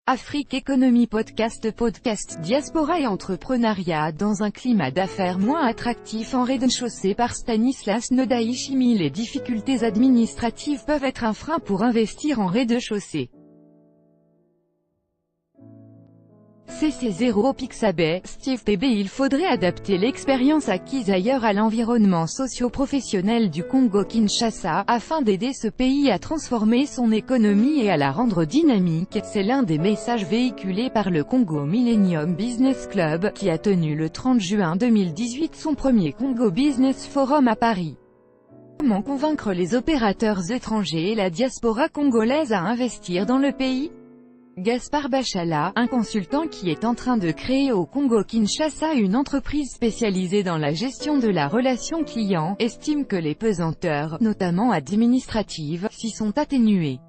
Afrique Économie Podcast Diaspora et entrepreneuriat dans un climat d'affaires moins attractif en rez-de-chaussée par Stanislas Nodaïchimi. Les difficultés administratives peuvent être un frein pour investir en rez-de-chaussée. CC0 Pixabay, Steve PB. Il faudrait adapter l'expérience acquise ailleurs à l'environnement socio-professionnel du Congo-Kinshasa, afin d'aider ce pays à transformer son économie et à la rendre dynamique. C'est l'un des messages véhiculés par le Congo Millennium Business Club, qui a tenu le 30 juin 2018 son premier Congo Business Forum à Paris. Comment convaincre les opérateurs étrangers et la diaspora congolaise à investir dans le pays? Gaspard Bachala, un consultant qui est en train de créer au Congo-Kinshasa une entreprise spécialisée dans la gestion de la relation client, estime que les pesanteurs, notamment administratives, s'y sont atténuées.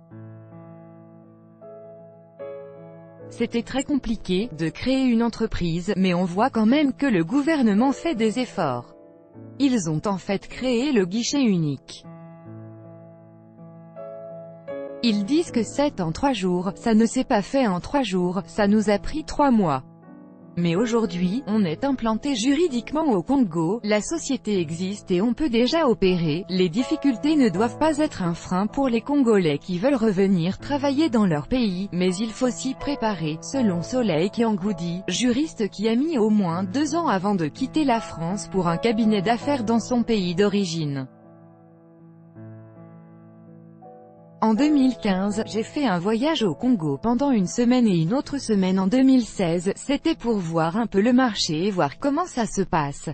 C'était très compliqué de créer une entreprise, mais on voit quand même que le gouvernement fait des efforts. Ils ont en fait créé le guichet unique. Ils disent que c'est en 3 jours, ça ne s'est pas fait en 3 jours, ça nous a pris 3 mois. Mais aujourd'hui, on est implanté juridiquement au Congo, la société existe et on peut déjà opérer. Les difficultés ne doivent pas être un frein pour les Congolais qui veulent revenir travailler dans leur pays, mais il faut s'y préparer, selon Soleil Kiangoudi, juriste qui a mis au moins 2 ans avant de quitter la France pour un cabinet d'affaires dans son pays d'origine. En 2015, j'ai fait un voyage au Congo pendant une semaine et une autre semaine en 2016, c'était pour voir un peu le marché et voir comment ça se passe.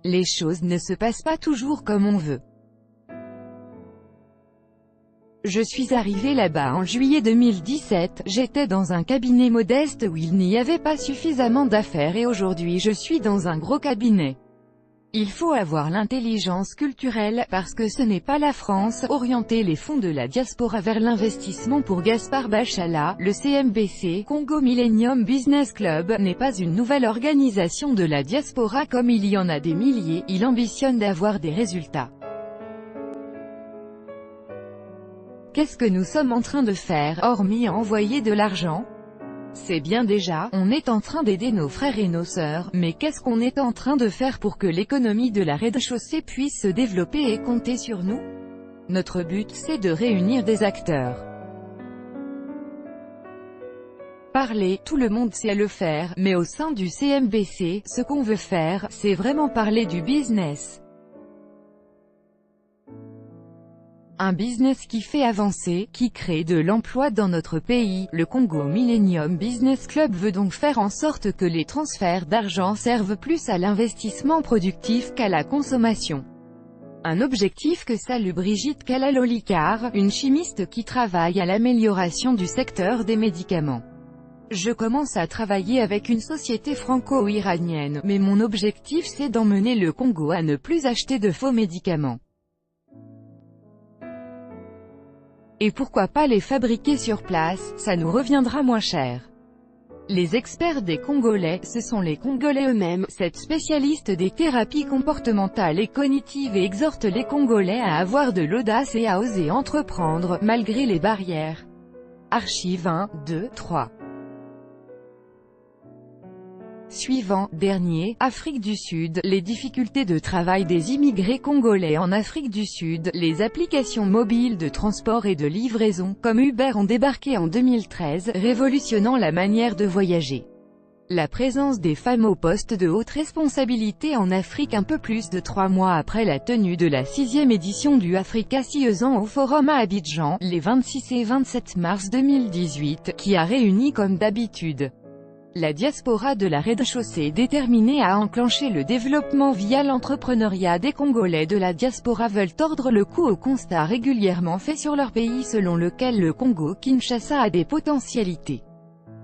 Les choses ne se passent pas toujours comme on veut. Je suis arrivé là-bas en juillet 2017, j'étais dans un cabinet modeste où il n'y avait pas suffisamment d'affaires et aujourd'hui je suis dans un gros cabinet. Il faut avoir l'intelligence culturelle, parce que ce n'est pas la France, orienter les fonds de la diaspora vers l'investissement. Pour Gaspard Bachala, le CMBC, Congo Millennium Business Club, n'est pas une nouvelle organisation de la diaspora comme il y en a des milliers, il ambitionne d'avoir des résultats. Qu'est-ce que nous sommes en train de faire, hormis envoyer de l'argent? C'est bien déjà, on est en train d'aider nos frères et nos sœurs, mais qu'est-ce qu'on est en train de faire pour que l'économie de la rez-de-chaussée puisse se développer et compter sur nous? Notre but, c'est de réunir des acteurs. Parler, tout le monde sait le faire, mais au sein du CMBC, ce qu'on veut faire, c'est vraiment parler du business. Un business qui fait avancer, qui crée de l'emploi dans notre pays. Le Congo Millennium Business Club veut donc faire en sorte que les transferts d'argent servent plus à l'investissement productif qu'à la consommation. Un objectif que salue Brigitte Kalalolikar, une chimiste qui travaille à l'amélioration du secteur des médicaments. Je commence à travailler avec une société franco-iranienne, mais mon objectif c'est d'emmener le Congo à ne plus acheter de faux médicaments. Et pourquoi pas les fabriquer sur place, ça nous reviendra moins cher. Les experts des Congolais, ce sont les Congolais eux-mêmes. Cette spécialiste des thérapies comportementales et cognitives et exhorte les Congolais à avoir de l'audace et à oser entreprendre, malgré les barrières. Archive 1, 2, 3. Suivant, dernier, Afrique du Sud, les difficultés de travail des immigrés congolais en Afrique du Sud. Les applications mobiles de transport et de livraison, comme Uber ont débarqué en 2013, révolutionnant la manière de voyager. La présence des femmes au poste de haute responsabilité en Afrique un peu plus de 3 mois après la tenue de la 6e édition du Africa Siezan au Forum à Abidjan, les 26 et 27 mars 2018, qui a réuni comme d'habitude la diaspora de la rez-de-chaussée déterminée à enclencher le développement via l'entrepreneuriat. Des Congolais de la diaspora veulent tordre le cou au constat régulièrement fait sur leur pays selon lequel le Congo-Kinshasa a des potentialités.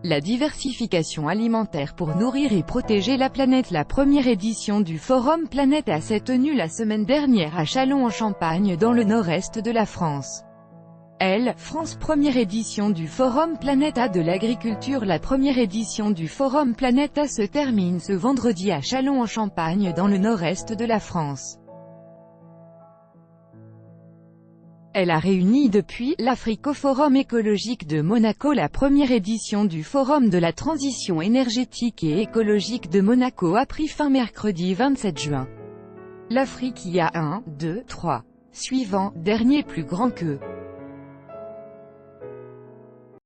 La diversification alimentaire pour nourrir et protéger la planète. La première édition du Forum Planète s'est tenue la semaine dernière à Châlons-en-Champagne dans le nord-est de la France. France. Première édition du Forum Planète A de l'agriculture. La première édition du Forum Planète A se termine ce vendredi à Châlons-en-Champagne dans le nord-est de la France. Elle a réuni depuis l'Afrique au Forum écologique de Monaco. La première édition du Forum de la transition énergétique et écologique de Monaco a pris fin mercredi 27 juin. L'Afrique y a 1, 2, 3. Suivant, dernier plus grand que